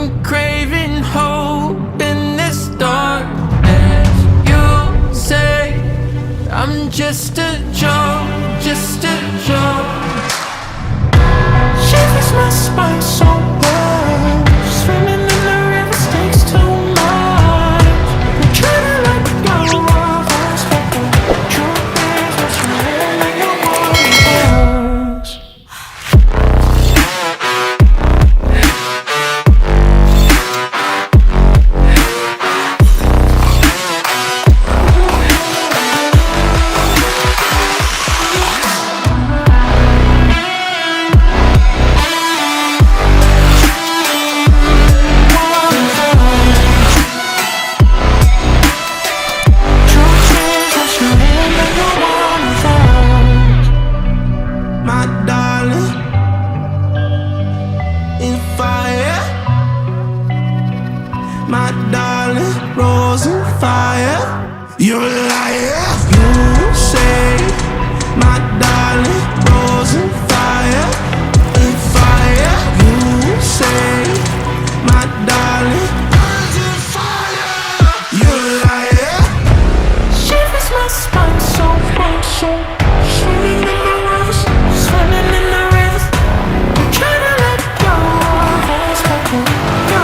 I'm craving hope in this darkness. You say I'm just a joke, just a joke. Shivers my spine so bad. Swimming in the river takes too much. I'm trying to let go of us, but the truth is what's really your words. My darling, rose and fire. You're a liar. You say, my darling, rose and fire. And fire. You say, my darling, rose and fire. You're a liar. Shivers my spine so cold, so swimming in the rivers, swimming in the rivers. I'm trying to let go of us, but go.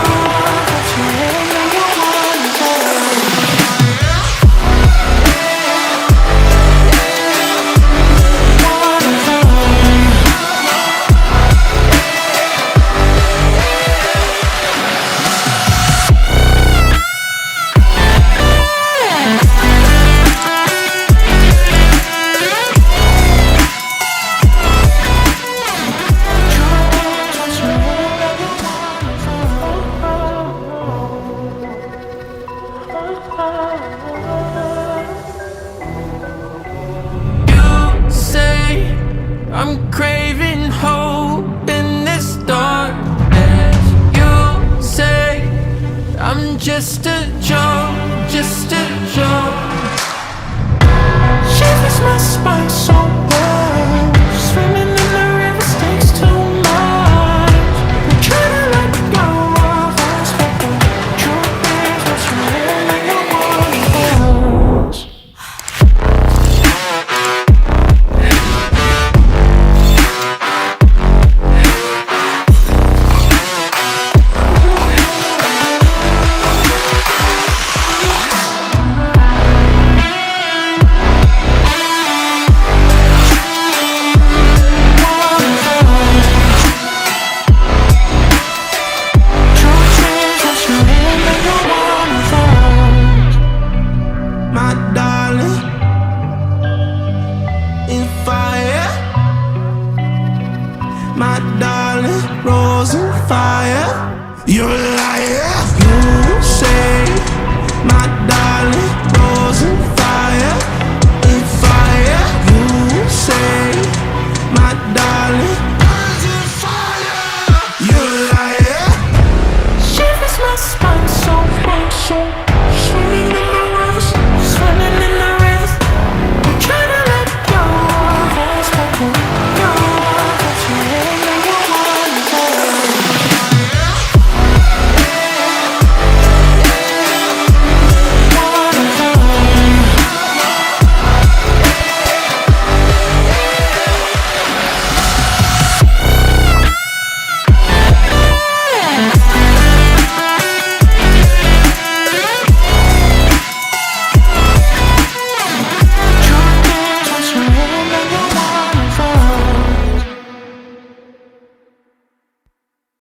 You say I'm craving hope in this darkness. You say I'm just a joke, just a joke. Shivers my spine so bad. Swimming in the river takes too much. I'm trying to let go of us, but the truth is what's really your words. My darling, in fire. My darling, rose and fire. You're a liar. You say, my